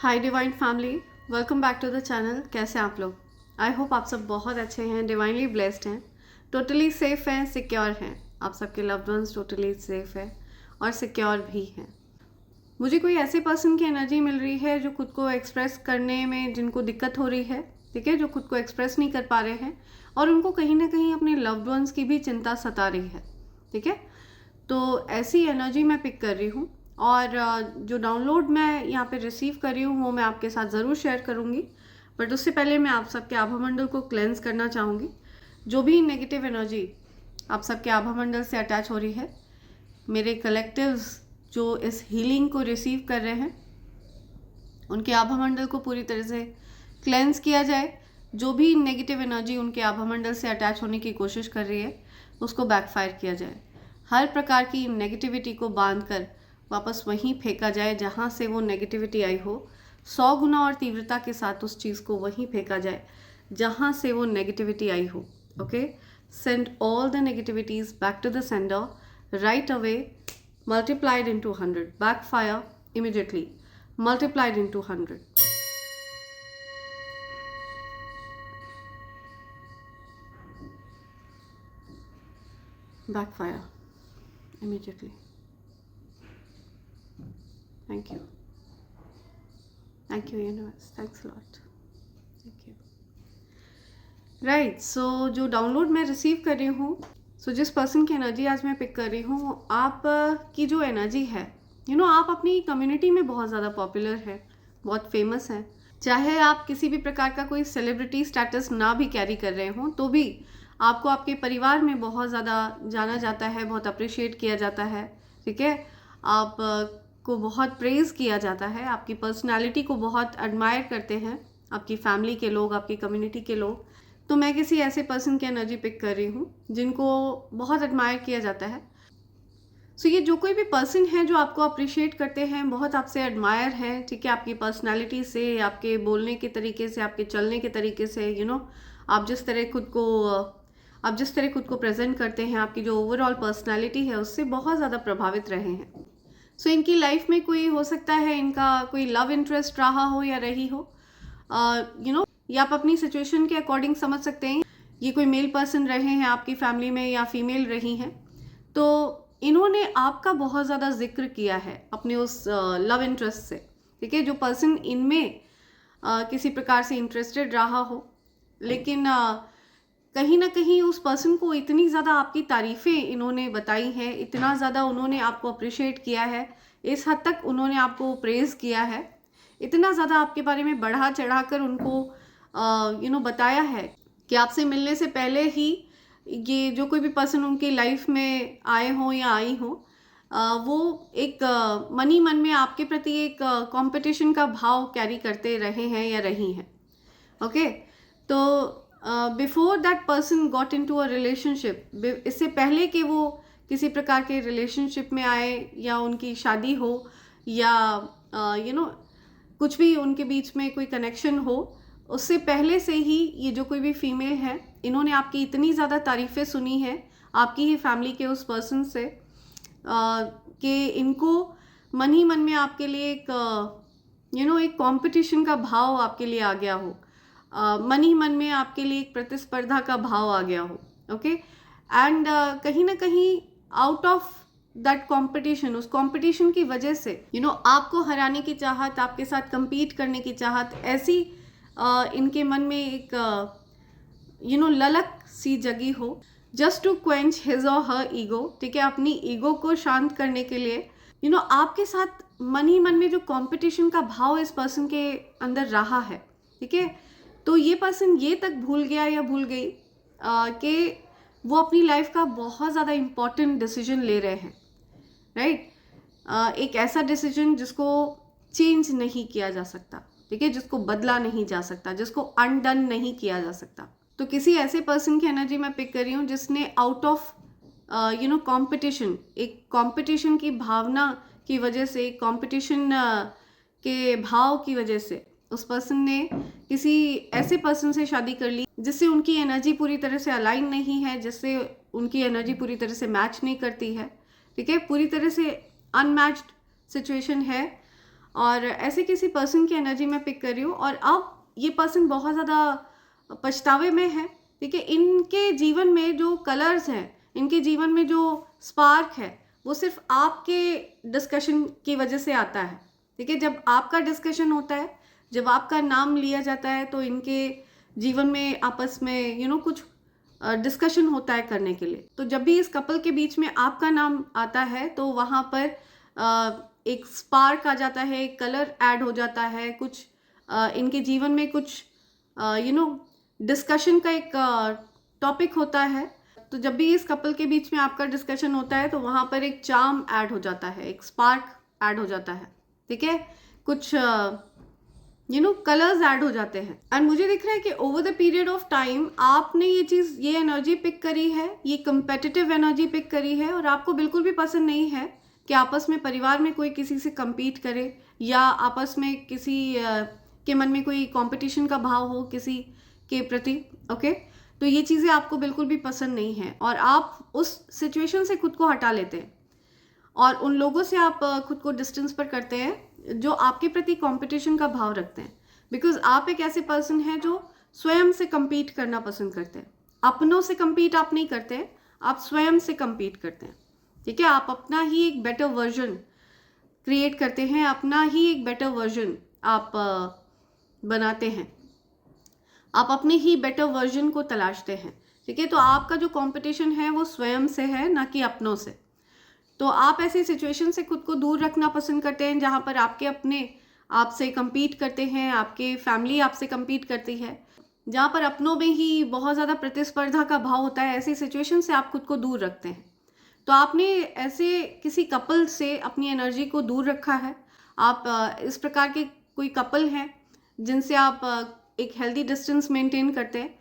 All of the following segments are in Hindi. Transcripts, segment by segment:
Hi divine family, welcome back to the channel. कैसे हैं आप लोग? आई होप आप सब बहुत अच्छे हैं, डिवाइनली ब्लेस्ड हैं, टोटली सेफ हैं, सिक्योर हैं। आप सबके लव्ड वंस टोटली सेफ है और सिक्योर भी हैं। मुझे कोई ऐसे पर्सन की एनर्जी मिल रही है जो खुद को एक्सप्रेस करने में जिनको दिक्कत हो रही है, ठीक है, जो खुद को एक्सप्रेस नहीं कर पा रहे हैं और उनको कहीं ना कहीं अपने लव्ड वंस की भी चिंता सता रही है, ठीक है। तो ऐसी एनर्जी मैं पिक कर रही हूँ और जो डाउनलोड मैं यहाँ पे रिसीव कर रही हूँ वो मैं आपके साथ ज़रूर शेयर करूँगी। बट उससे पहले मैं आप सबके आभा मंडल को क्लेंस करना चाहूँगी। जो भी नेगेटिव एनर्जी आप सबके आभा मंडल से अटैच हो रही है, मेरे कलेक्टिव्स जो इस हीलिंग को रिसीव कर रहे हैं, उनके आभा मंडल को पूरी तरह से क्लेंस किया जाए। जो भी नेगेटिव एनर्जी उनके आभा मंडल से अटैच होने की कोशिश कर रही है उसको बैकफायर किया जाए। हर प्रकार की नेगेटिविटी को बांधकर वापस वहीं फेंका जाए जहाँ से वो नेगेटिविटी आई हो। 100 गुना और तीव्रता के साथ उस चीज़ को वहीं फेंका जाए जहाँ से वो नेगेटिविटी आई हो। Okay, send all the negativities back to the sender right away, multiplied into 100, backfire immediately, multiplied into 100। Backfire immediately. Thank you. Thank you, universe. Thanks a lot. Thank you. Right. So जो डाउनलोड मैं रिसीव कर रही हूँ, जिस पर्सन की एनर्जी आज मैं पिक कर रही हूँ, आप की जो एनर्जी है, आप अपनी कम्युनिटी में बहुत ज़्यादा पॉपुलर है, बहुत फेमस है। चाहे आप किसी भी प्रकार का कोई सेलिब्रिटी स्टेटस ना भी कैरी कर रहे हों तो भी आपको आपके परिवार में बहुत ज़्यादा जाना जाता है, बहुत अप्रिशिएट किया जाता है, ठीक है। आप को बहुत प्रेज़ किया जाता है, आपकी पर्सनालिटी को बहुत एडमायर करते हैं आपकी फैमिली के लोग, आपकी कम्युनिटी के लोग। तो मैं किसी ऐसे पर्सन की एनर्जी पिक कर रही हूँ जिनको बहुत एडमायर किया जाता है। सो ये जो कोई भी पर्सन है जो आपको अप्रिशिएट करते हैं, बहुत आपसे एडमायर हैं, ठीक है, आपकी पर्सनालिटी से, आपके बोलने के तरीके से, आपके चलने के तरीके से, आप जिस तरह खुद को प्रेजेंट करते हैं, आपकी जो ओवरऑल पर्सनालिटी है उससे बहुत ज़्यादा प्रभावित रहे हैं। सो इनकी लाइफ में कोई हो सकता है, इनका कोई लव इंटरेस्ट रहा हो या रही हो, ये आप अपनी सिचुएशन के अकॉर्डिंग समझ सकते हैं। ये कोई मेल पर्सन रहे हैं आपकी फैमिली में या फीमेल रही हैं, तो इन्होंने आपका बहुत ज़्यादा जिक्र किया है अपने उस लव इंटरेस्ट से, ठीक है। जो पर्सन इनमें किसी प्रकार से इंटरेस्टेड रहा हो, लेकिन कहीं ना कहीं उस पर्सन को इतनी ज़्यादा आपकी तारीफ़ें इन्होंने बताई हैं, इतना ज़्यादा उन्होंने आपको अप्रिशिएट किया है, इस हद तक उन्होंने आपको प्रेज़ किया है, इतना ज़्यादा आपके बारे में बढ़ा चढ़ा कर उनको बताया है कि आपसे मिलने से पहले ही ये जो कोई भी पर्सन उनकी लाइफ में आए हों या आई हो, वो एक मन ही मन में आपके प्रति एक कंपटीशन का भाव कैरी करते रहे हैं या रही हैं। ओके, तो before that person got into a relationship, इससे पहले कि वो किसी प्रकार के रिलेशनशिप में आए या उनकी शादी हो या कुछ भी उनके बीच में कोई कनेक्शन हो, उससे पहले से ही ये जो कोई भी फीमेल है, इन्होंने आपकी इतनी ज़्यादा तारीफ़ें सुनी है आपकी ही फैमिली के उस पर्सन से कि इनको मन ही मन में आपके लिए एक एक कंपटीशन का भाव आपके लिए आ गया हो, मन ही मन में आपके लिए एक प्रतिस्पर्धा का भाव आ गया हो। ओके, एंड कहीं ना कहीं आउट ऑफ दैट कंपटीशन, उस कंपटीशन की वजह से आपको हराने की चाहत, आपके साथ compete करने की चाहत, ऐसी इनके मन में एक ललक सी जगी हो, जस्ट टू क्वेंच हिज और हर ईगो, ठीक है, अपनी ईगो को शांत करने के लिए आपके साथ मन ही मन में जो कंपटीशन का भाव इस पर्सन के अंदर रहा है, ठीक है, तो ये पर्सन ये तक भूल गया या भूल गई कि वो अपनी लाइफ का बहुत ज़्यादा इम्पॉर्टेंट डिसीजन ले रहे हैं, राइट। एक ऐसा डिसीजन जिसको चेंज नहीं किया जा सकता, ठीक है, जिसको बदला नहीं जा सकता, जिसको अनडन नहीं किया जा सकता। तो किसी ऐसे पर्सन की एनर्जी मैं पिक कर रही हूँ जिसने आउट ऑफ कंपटीशन, एक कंपटीशन की भावना की वजह से, कंपटीशन के भाव की वजह से उस पर्सन ने किसी ऐसे पर्सन से शादी कर ली जिससे उनकी एनर्जी पूरी तरह से अलाइन नहीं है, जिससे उनकी एनर्जी पूरी तरह से मैच नहीं करती है, ठीक है, पूरी तरह से अनमैच्ड सिचुएशन है। और ऐसे किसी पर्सन की एनर्जी मैं पिक कर रही हूँ और अब ये पर्सन बहुत ज़्यादा पछतावे में है, ठीक है। इनके जीवन में जो कलर्स हैं, इनके जीवन में जो स्पार्क है, वो सिर्फ आपके डिस्कशन की वजह से आता है, ठीक है। जब आपका डिस्कशन होता है, जब आपका नाम लिया जाता है, तो इनके जीवन में आपस में कुछ डिस्कशन होता है करने के लिए। तो जब भी इस कपल के बीच में आपका नाम आता है तो वहाँ पर एक स्पार्क आ जाता है, एक कलर ऐड हो जाता है, कुछ इनके जीवन में कुछ डिस्कशन का एक टॉपिक होता है। तो जब भी इस कपल के बीच में आपका डिस्कशन होता है तो वहाँ पर एक चार्म ऐड हो जाता है, एक स्पार्क ऐड हो जाता है, ठीक है। कुछ कलर्स ऐड हो जाते हैं। एंड मुझे दिख रहा है कि over the period of time आपने ये एनर्जी पिक करी है, ये कंपेटिटिव एनर्जी पिक करी है, और आपको बिल्कुल भी पसंद नहीं है कि आपस में परिवार में कोई किसी से compete करे, या आपस में किसी के मन में कोई कंपटीशन का भाव हो किसी के प्रति, ओके। तो ये चीज़ें आपको बिल्कुल भी पसंद नहीं है और आप उस सिचुएशन से खुद को हटा लेते हैं और उन लोगों से आप खुद को डिस्टेंस पर करते हैं जो आपके प्रति कंपटीशन का भाव रखते हैं। बिकॉज आप एक ऐसे पर्सन हैं जो स्वयं से compete करना पसंद करते हैं। अपनों से compete आप नहीं करते, आप स्वयं से compete करते हैं, ठीक है। आप अपना ही एक बेटर वर्जन क्रिएट करते हैं, अपना ही एक बेटर वर्जन आप बनाते हैं, आप अपने ही बेटर वर्जन को तलाशते हैं, ठीक है। तो आपका जो कंपटीशन है वो स्वयं से है, ना कि अपनों से। तो आप ऐसी सिचुएशन से खुद को दूर रखना पसंद करते हैं जहाँ पर आपके अपने आपसे compete करते हैं, आपके फैमिली आपसे compete करती है, जहाँ पर अपनों में ही बहुत ज़्यादा प्रतिस्पर्धा का भाव होता है। ऐसी सिचुएशन से आप खुद को दूर रखते हैं। तो आपने ऐसे किसी कपल से अपनी एनर्जी को दूर रखा है। आप इस प्रकार के कोई कपल हैं जिनसे आप एक हेल्दी डिस्टेंस मेंटेन करते हैं।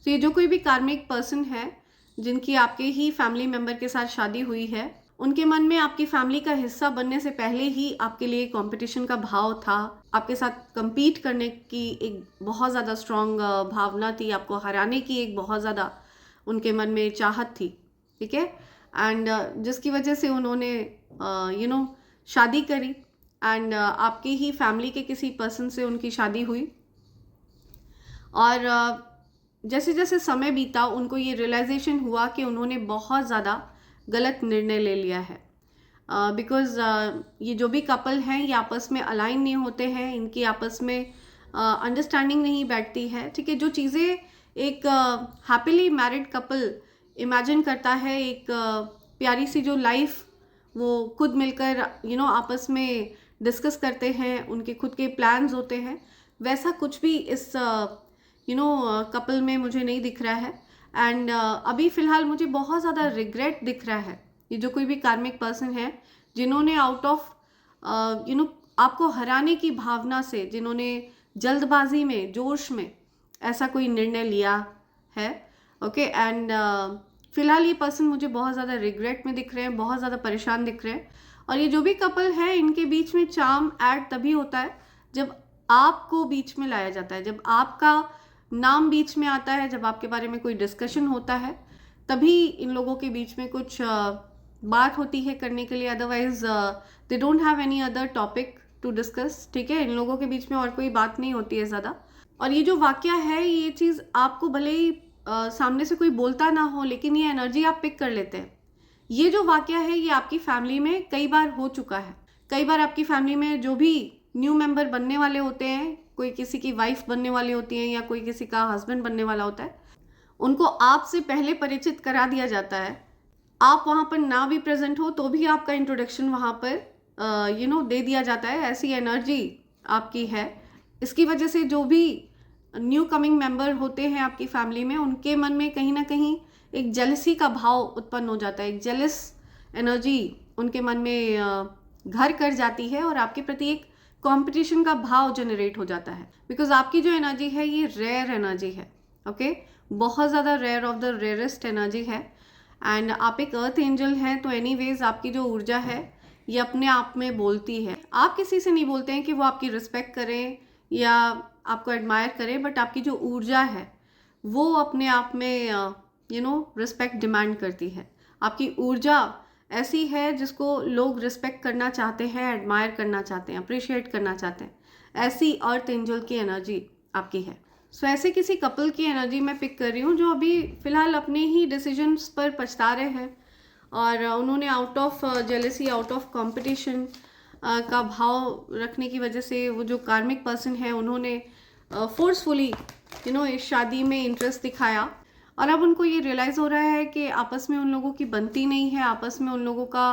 तो ये जो कोई भी कार्मिक पर्सन है जिनकी आपके ही फैमिली मेम्बर के साथ शादी हुई है, उनके मन में आपकी फैमिली का हिस्सा बनने से पहले ही आपके लिए कंपटीशन का भाव था, आपके साथ compete करने की एक बहुत ज़्यादा स्ट्रॉन्ग भावना थी, आपको हराने की एक बहुत ज़्यादा उनके मन में चाहत थी, ठीक है। एंड जिसकी वजह से उन्होंने शादी करी एंड आपकी ही फैमिली के किसी पर्सन से उनकी शादी हुई। और जैसे जैसे समय बीता उनको ये रियलाइजेशन हुआ कि उन्होंने बहुत ज़्यादा गलत निर्णय ले लिया है। बिकॉज़ ये जो भी कपल हैं ये आपस में अलाइन नहीं होते हैं, इनकी आपस में अंडरस्टैंडिंग नहीं बैठती है, ठीक है। जो चीज़ें एक हैप्पीली मैरिड कपल इमेजिन करता है, एक प्यारी सी जो लाइफ वो खुद मिलकर आपस में डिस्कस करते हैं, उनके खुद के प्लान्स होते हैं, वैसा कुछ भी इस कपल में मुझे नहीं दिख रहा है। एंड अभी फ़िलहाल मुझे बहुत ज़्यादा रिग्रेट दिख रहा है। ये जो कोई भी कार्मिक पर्सन है जिन्होंने आउट ऑफ आपको हराने की भावना से, जिन्होंने जल्दबाजी में, जोश में ऐसा कोई निर्णय लिया है, ओके। एंड फ़िलहाल ये पर्सन मुझे बहुत ज़्यादा रिग्रेट में दिख रहे हैं, बहुत ज़्यादा परेशान दिख रहे हैं। और ये जो भी कपल है इनके बीच में चार्म ऐड तभी होता है जब आपको बीच में लाया जाता है, जब आपका नाम बीच में आता है, जब आपके बारे में कोई डिस्कशन होता है, तभी इन लोगों के बीच में कुछ बात होती है करने के लिए। Otherwise they don't have any other topic to discuss, ठीक है। इन लोगों के बीच में और कोई बात नहीं होती है ज़्यादा। और ये जो वाकया है, ये चीज़ आपको भले ही सामने से कोई बोलता ना हो, लेकिन ये एनर्जी आप पिक कर लेते हैं। ये जो वाकया है ये आपकी फैमिली में कई बार हो चुका है। कई बार आपकी फैमिली में जो भी न्यू मेंबर बनने वाले होते हैं, कोई किसी की वाइफ बनने वाली होती है या कोई किसी का हस्बैंड बनने वाला होता है, उनको आपसे पहले परिचित करा दिया जाता है। आप वहाँ पर ना भी प्रेजेंट हो तो भी आपका इंट्रोडक्शन वहाँ पर दे दिया जाता है। ऐसी एनर्जी आपकी है। इसकी वजह से जो भी न्यू कमिंग मेंबर होते हैं आपकी फैमिली में, उनके मन में कहीं ना कहीं एक जेलसी का भाव उत्पन्न हो जाता है। एक जेलस एनर्जी उनके मन में घर कर जाती है और आपके प्रति एक कंपटीशन का भाव जनरेट हो जाता है। बिकॉज आपकी जो एनर्जी है ये रेयर एनर्जी है, ओके। बहुत ज़्यादा rare of the rarest energy है। एंड आप एक अर्थ एंजल हैं, तो एनीवेज आपकी जो ऊर्जा है ये अपने आप में बोलती है। आप किसी से नहीं बोलते हैं कि वो आपकी रिस्पेक्ट करें या आपको एडमायर करें, बट आपकी जो ऊर्जा है वो अपने आप में रिस्पेक्ट डिमांड करती है। आपकी ऊर्जा ऐसी है जिसको लोग रिस्पेक्ट करना चाहते हैं, एडमायर करना चाहते हैं, अप्रिशिएट करना चाहते हैं। ऐसी अर्थ एंजल की एनर्जी आपकी है। सो ऐसे किसी कपल की एनर्जी मैं पिक कर रही हूँ जो अभी फ़िलहाल अपने ही डिसीजंस पर पछता रहे हैं, और उन्होंने out of jealousy, out of competition का भाव रखने की वजह से वो जो कार्मिक पर्सन है उन्होंने फोर्सफुली इस शादी में इंटरेस्ट दिखाया, और अब उनको ये रियलाइज़ हो रहा है कि आपस में उन लोगों की बनती नहीं है, आपस में उन लोगों का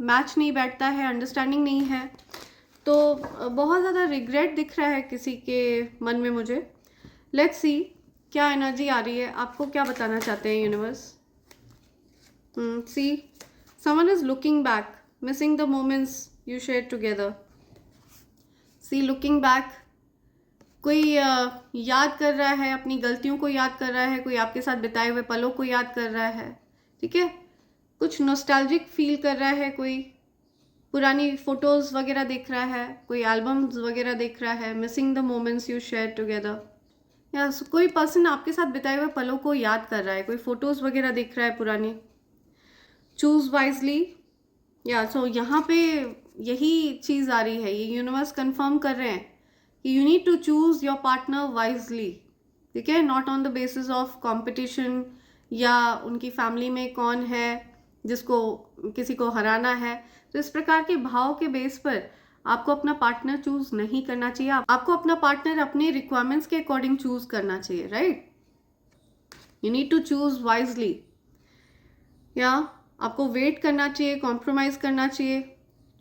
मैच नहीं बैठता है, अंडरस्टैंडिंग नहीं है। तो बहुत ज़्यादा रिग्रेट दिख रहा है किसी के मन में मुझे। लेट्स सी क्या एनर्जी आ रही है, आपको क्या बताना चाहते हैं universe. See someone is looking back, missing the moments you share together. See looking back, कोई याद कर रहा है, अपनी गलतियों को याद कर रहा है, कोई आपके साथ बिताए हुए पलों को याद कर रहा है, ठीक है। कुछ नॉस्टैल्जिक फील कर रहा है, कोई पुरानी फोटोज़ वगैरह देख रहा है, कोई एल्बम्स वगैरह देख रहा है। Missing the moments you share together, या कोई पर्सन आपके साथ बिताए हुए पलों को याद कर रहा है, कोई फ़ोटोज़ वगैरह देख रहा है पुरानी। चूज़ वाइजली, या सो यहाँ पे यही चीज़ आ रही है, ये यूनिवर्स कंफर्म कर रहे हैं कि you need to choose your partner wisely, ठीक है, not on the basis of competition या उनकी फैमिली में कौन है जिसको किसी को हराना है। तो इस प्रकार के भाव के बेस पर आपको अपना पार्टनर चूज नहीं करना चाहिए। आपको अपना पार्टनर अपने रिक्वायरमेंट्स के अकॉर्डिंग चूज करना चाहिए, right. You need to choose wisely, या आपको वेट करना चाहिए, कॉम्प्रोमाइज करना चाहिए।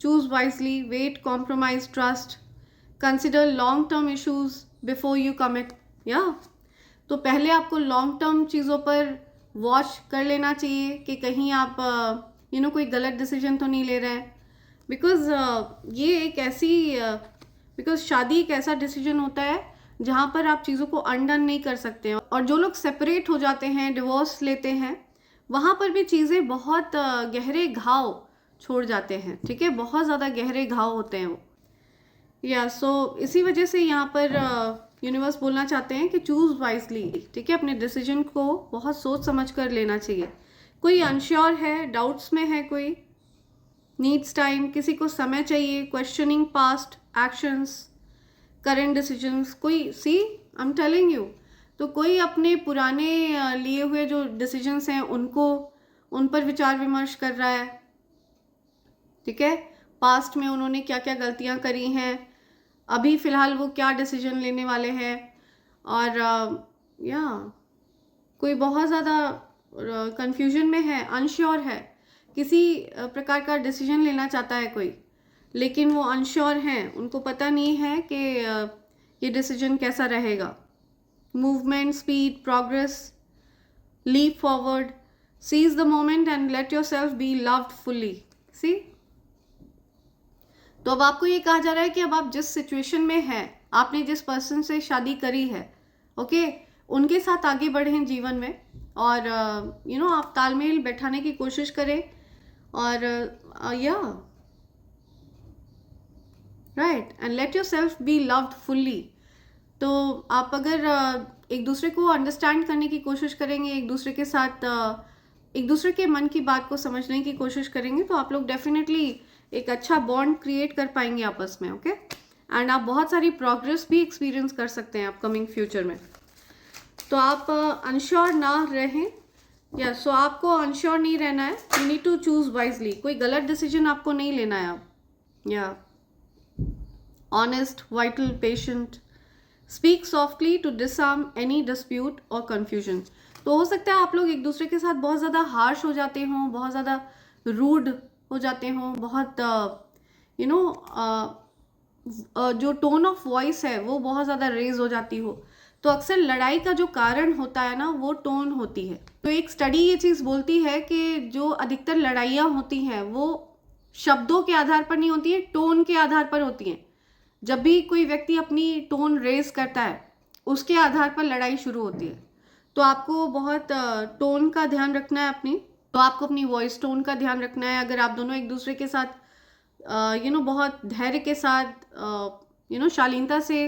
Choose wisely, wait, compromise, trust, consider long term issues before you commit. या तो पहले आपको लॉन्ग टर्म चीज़ों पर वॉच कर लेना चाहिए कि कहीं आप कोई गलत डिसीजन तो नहीं ले रहे हैं। बिकॉज ये एक ऐसी बिकॉज शादी एक ऐसा डिसीजन होता है जहाँ पर आप चीज़ों को अनडन नहीं कर सकते हैं, और जो लोग सेपरेट हो जाते हैं, डिवोर्स लेते हैं, वहाँ पर भी चीज़ें बहुत गहरे घाव छोड़ जाते हैं, ठीक है, बहुत ज़्यादा गहरे घाव होते हैं वो। या सो इसी वजह से यहाँ पर यूनिवर्स बोलना चाहते हैं कि चूज़ वाइजली, ठीक है, अपने डिसीजन को बहुत सोच समझ कर लेना चाहिए। कोई अनश्योर है, डाउट्स में है, कोई नीड्स टाइम, किसी को समय चाहिए, questioning past actions, current decisions, कोई सी आई एम टेलिंग यू, तो कोई अपने पुराने लिए हुए जो डिसीजंस हैं उन पर विचार विमर्श कर रहा है, ठीक है। पास्ट में उन्होंने क्या क्या गलतियां करी हैं, अभी फ़िलहाल वो क्या डिसीजन लेने वाले हैं, और या कोई बहुत ज़्यादा कंफ्यूजन में है, अनश्योर है, किसी प्रकार का डिसीजन लेना चाहता है कोई, लेकिन वो अनश्योर हैं, उनको पता नहीं है कि ये डिसीजन कैसा रहेगा। Movement, speed, progress, leap forward, seize the moment and let yourself be loved fully. See, तो अब आपको ये कहा जा रहा है कि अब आप जिस सिचुएशन में हैं, आपने जिस पर्सन से शादी करी है, ओके, उनके साथ आगे बढ़ें जीवन में, और आप तालमेल बैठाने की कोशिश करें, और या right, and let yourself be loved fully. तो आप अगर एक दूसरे को अंडरस्टैंड करने की कोशिश करेंगे, एक दूसरे के साथ एक दूसरे के मन की बात को समझने की कोशिश करेंगे, तो आप लोग डेफिनेटली एक अच्छा बॉन्ड क्रिएट कर पाएंगे आपस में, ओके। एंड आप बहुत सारी प्रोग्रेस भी एक्सपीरियंस कर सकते हैं अपकमिंग फ्यूचर में। तो आप अनश्योर ना रहें, या सो आपको अनश्योर नहीं रहना है, you need to choose wisely, कोई गलत डिसीजन आपको नहीं लेना है आप। या honest, vital, patient, speak softly to disarm any dispute और कन्फ्यूजन। तो हो सकता है आप लोग एक दूसरे के साथ बहुत ज़्यादा हार्श हो जाते हों, बहुत ज़्यादा रूड हो जाते हों, बहुत जो टोन ऑफ वॉइस है वो बहुत ज़्यादा रेज हो जाती हो। तो अक्सर लड़ाई का जो कारण होता है ना, वो टोन होती है। तो एक स्टडी ये चीज़ बोलती है कि जो अधिकतर लड़ाइयाँ होती हैं वो शब्दों के आधार पर नहीं होती है, टोन के आधार पर होती हैं। जब भी कोई व्यक्ति अपनी टोन रेज करता है, उसके आधार पर लड़ाई शुरू होती है। तो आपको बहुत टोन का ध्यान रखना है अपनी, तो आपको अपनी वॉइस टोन का ध्यान रखना है। अगर आप दोनों एक दूसरे के साथ बहुत धैर्य के साथ शालीनता से,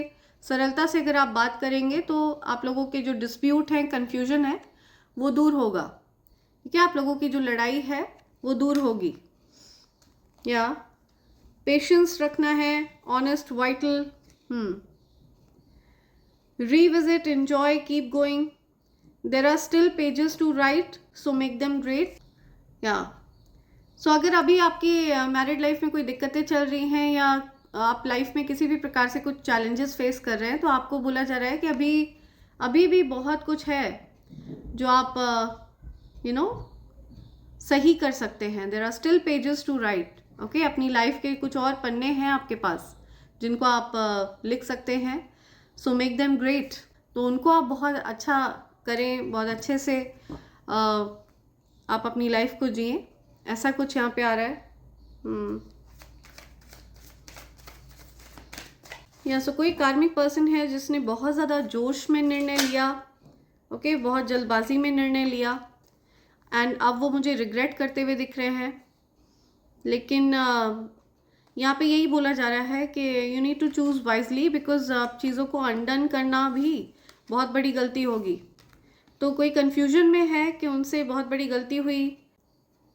सरलता से अगर आप बात करेंगे, तो आप लोगों के जो डिस्प्यूट हैं, कन्फ्यूजन है, वो दूर होगा, ठीक है। आप लोगों की जो लड़ाई है वो दूर होगी। या पेशेंस रखना है, honest, vital, revisit, enjoy, keep going, there are still pages to write, so make them great। या सो अगर अभी आपकी मैरिड लाइफ में कोई दिक्कतें चल रही हैं या आप लाइफ में किसी भी प्रकार से कुछ चैलेंजेस फेस कर रहे हैं, तो आपको बोला जा रहा है कि अभी भी बहुत कुछ है जो आप सही कर सकते हैं। There are still pages to write. Okay, अपनी लाइफ के कुछ और पन्ने हैं आपके पास जिनको आप लिख सकते हैं। So make them great. तो उनको आप बहुत अच्छा करें, बहुत अच्छे से आप अपनी लाइफ को जिए, ऐसा कुछ यहाँ पे आ रहा है। या सो कोई कार्मिक पर्सन है जिसने बहुत ज़्यादा जोश में निर्णय लिया, ओके, बहुत जल्दबाजी में निर्णय लिया, एंड अब वो मुझे रिग्रेट करते हुए दिख रहे हैं। लेकिन यहाँ पे यही बोला जा रहा है कि you need to choose wisely, because चीज़ों को अनडन करना भी बहुत बड़ी गलती होगी। तो कोई कन्फ्यूजन में है कि उनसे बहुत बड़ी गलती हुई,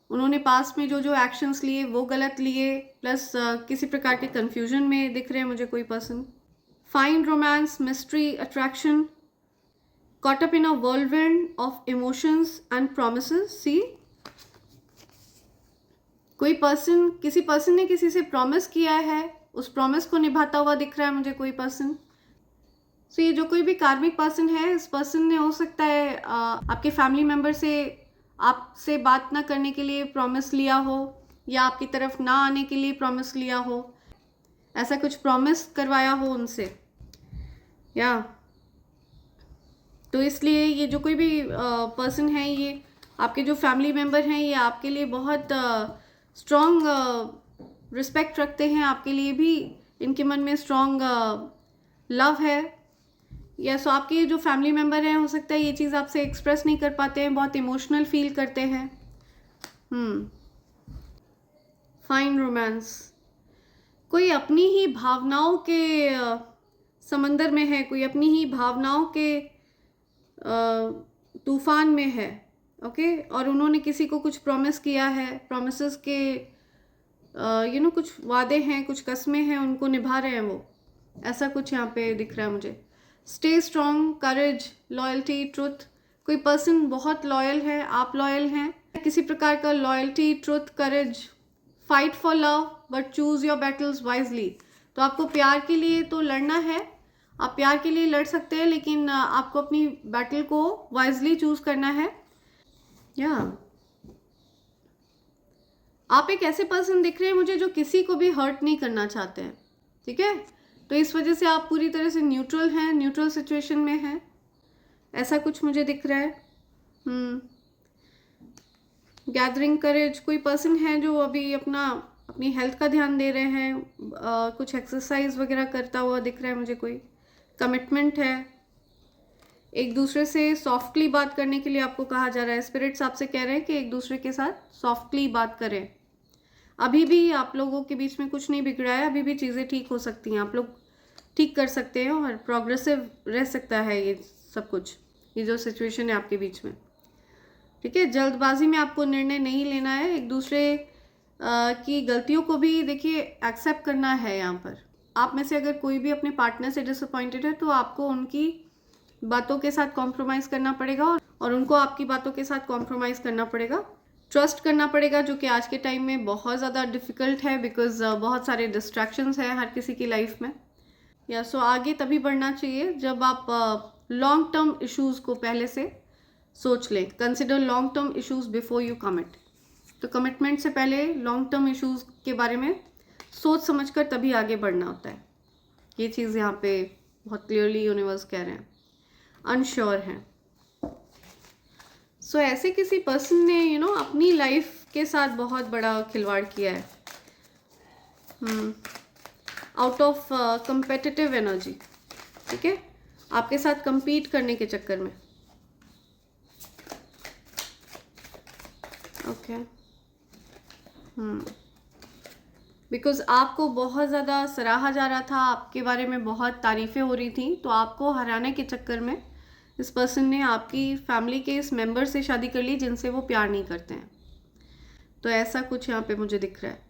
उन्होंने पास्ट में जो एक्शंस लिए वो गलत लिए, प्लस किसी प्रकार के कन्फ्यूजन में दिख रहे हैं मुझे कोई person. Find romance, mystery, attraction, caught up in a whirlwind of emotions and promises। See, कोई पर्सन, किसी पर्सन ने किसी से प्रॉमिस किया है, उस प्रॉमिस को निभाता हुआ दिख रहा है मुझे कोई पर्सन। सो ये जो कोई भी कार्मिक पर्सन है, इस पर्सन ने हो सकता है आपके फैमिली मेम्बर से आपसे बात ना करने के लिए प्रॉमिस लिया हो, या आपकी तरफ ना आने के लिए प्रॉमिस लिया हो, ऐसा कुछ प्रॉमिस करवाया हो उनसे। या तो इसलिए ये जो कोई भी पर्सन है, ये आपके जो फैमिली मेम्बर हैं, ये आपके लिए बहुत स्ट्रॉन्ग रिस्पेक्ट रखते हैं, आपके लिए भी इनके मन में स्ट्रॉन्ग लव है। या सो आपके जो फैमिली मेम्बर हैं, हो सकता है ये चीज़ आपसे एक्सप्रेस नहीं कर पाते हैं, बहुत इमोशनल फील करते हैं। फाइन रोमांस, कोई अपनी ही भावनाओं के समंदर में है, कोई अपनी ही भावनाओं के तूफान में है, ओके, और उन्होंने किसी को कुछ प्रॉमिस किया है, प्रॉमिसेस के कुछ वादे हैं, कुछ कस्में हैं, उनको निभा रहे हैं वो, ऐसा कुछ यहाँ पे दिख रहा है मुझे। स्टे स्ट्रॉन्ग, करेज, लॉयल्टी, ट्रुथ, कोई पर्सन बहुत लॉयल है, आप लॉयल हैं, किसी प्रकार का loyalty, truth, courage, fight for love but choose your battles wisely. तो आपको प्यार के लिए तो लड़ना है, आप प्यार के लिए लड़ सकते हैं, लेकिन आपको अपनी बैटल को वाइजली चूज करना है। या आप एक ऐसे पर्सन दिख रहे हैं मुझे जो किसी को भी हर्ट नहीं करना चाहते हैं, ठीक है। तो इस वजह से आप पूरी तरह से न्यूट्रल हैं, न्यूट्रल सिचुएशन में हैं, ऐसा कुछ मुझे दिख रहा है। गैदरिंग करेज, कोई पर्सन है जो अभी अपनी हेल्थ का ध्यान दे रहे हैं, कुछ एक्सरसाइज वगैरह करता हुआ दिख रहा है मुझे कोई। कमिटमेंट है, एक दूसरे से सॉफ्टली बात करने के लिए आपको कहा जा रहा है। स्पिरिट्स आपसे कह रहे हैं कि एक दूसरे के साथ सॉफ्टली बात करें। अभी भी आप लोगों के बीच में कुछ नहीं बिगड़ा है, अभी भी चीज़ें ठीक हो सकती हैं, आप लोग ठीक कर सकते हैं और प्रोग्रेसिव रह सकता है ये सब कुछ, ये जो सिचुएशन है आपके बीच में, ठीक है। जल्दबाजी में आपको निर्णय नहीं लेना है, एक दूसरे की गलतियों को भी देखिए एक्सेप्ट करना है। यहाँ पर आप में से अगर कोई भी अपने पार्टनर से डिसअपॉइंटेड है, तो आपको उनकी बातों के साथ कॉम्प्रोमाइज़ करना पड़ेगा और उनको आपकी बातों के साथ कॉम्प्रोमाइज़ करना पड़ेगा, ट्रस्ट करना पड़ेगा, जो कि आज के टाइम में बहुत ज़्यादा डिफ़िकल्ट है, बिकॉज बहुत सारे डिस्ट्रैक्शंस हैं हर किसी की लाइफ में। या सो आगे तभी बढ़ना चाहिए जब आप लॉन्ग टर्म इश्यूज़ को पहले से सोच लें। Consider long term issues before you commit. तो कमिटमेंट से पहले लॉन्ग टर्म इश्यूज़ के बारे में सोच समझकर तभी आगे बढ़ना होता है। ये चीज़ यहाँ पे बहुत क्लियरली यूनिवर्स कह रहे हैं, अनश्योर हैं। सो ऐसे किसी पर्सन ने अपनी लाइफ के साथ बहुत बड़ा खिलवाड़ किया है, आउट ऑफ कंपेटिटिव एनर्जी, ठीक है, आपके साथ compete करने के चक्कर में। ओके, बिकॉज आपको बहुत ज़्यादा सराहा जा रहा था, आपके बारे में बहुत तारीफ़ें हो रही थी, तो आपको हराने के चक्कर में इस पर्सन ने आपकी फैमिली के इस मेंबर से शादी कर ली जिनसे वो प्यार नहीं करते हैं। तो ऐसा कुछ यहाँ पे मुझे दिख रहा है।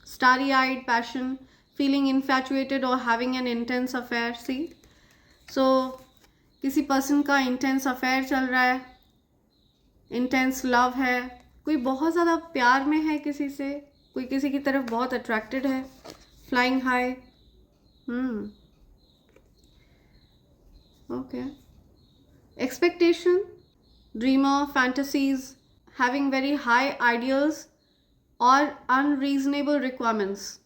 स्टारी आइड, पैशन, फीलिंग इन्फैचुएटेड और हैविंग एन इंटेंस अफेयर। सी, सो किसी पर्सन का इंटेंस अफेयर चल रहा है, इंटेंस लव है, कोई बहुत ज़्यादा प्यार में है किसी से, कोई किसी की तरफ बहुत अट्रैक्टेड है। Flying high, okay. Expectation, dreamer, fantasies, having very high ideals और अनरीजनेबल रिक्वायरमेंट्स।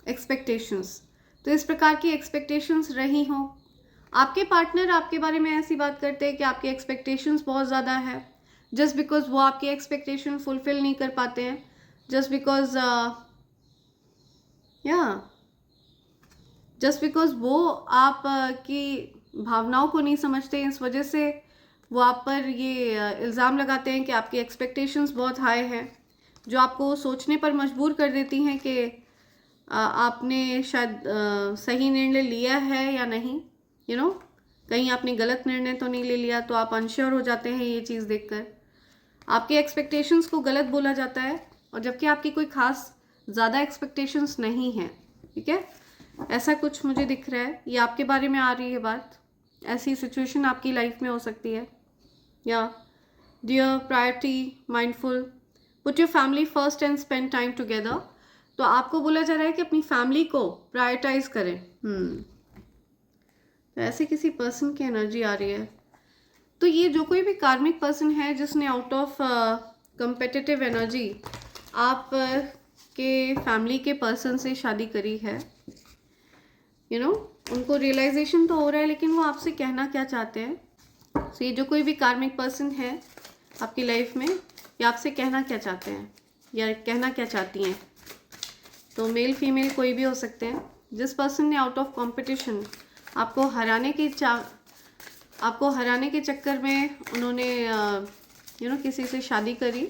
एक्सपेक्टेशंस, तो इस प्रकार की एक्सपेक्टेशंस रही हों। आपके पार्टनर आपके बारे में ऐसी बात करते हैं कि आपकी एक्सपेक्टेशंस बहुत ज़्यादा है, जस्ट बिकॉज वो आपकी एक्सपेक्टेशन फुलफिल नहीं कर पाते हैं, जस्ट बिकॉज वो आप की भावनाओं को नहीं समझते। इस वजह से वो आप पर ये इल्ज़ाम लगाते हैं कि आपकी एक्सपेक्टेशंस बहुत हाई है, जो आपको सोचने पर मजबूर कर देती हैं कि आपने शायद सही निर्णय लिया है या नहीं। कहीं आपने गलत निर्णय तो नहीं ले लिया, तो आप अनश्योर हो जाते हैं ये चीज़ देखकर। आपके एक्सपेक्टेशंस को गलत बोला जाता है, और जबकि आपकी कोई खास ज़्यादा एक्सपेक्टेशंस नहीं है। ठीक है, ऐसा कुछ मुझे दिख रहा है, ये आपके बारे में आ रही है बात। ऐसी सिचुएशन आपकी लाइफ में हो सकती है। या dear, priority, mindful, put your family first and spend time together. तो आपको बोला जा रहा है कि अपनी फैमिली को प्रायोरिटाइज करें। तो ऐसे किसी पर्सन की एनर्जी आ रही है। तो ये जो कोई भी कार्मिक पर्सन है जिसने आउट ऑफ कंपेटिटिव एनर्जी आप के फैमिली के पर्सन से शादी करी है, उनको रियलाइजेशन तो हो रहा है, लेकिन वो आपसे कहना क्या चाहते हैं। तो ये जो कोई भी कार्मिक पर्सन है आपकी लाइफ में, ये आपसे कहना क्या चाहते हैं या कहना क्या चाहती हैं। तो मेल फीमेल कोई भी हो सकते हैं। जिस पर्सन ने आउट ऑफ कंपटीशन आपको हराने के चक्कर में उन्होंने किसी से शादी करी,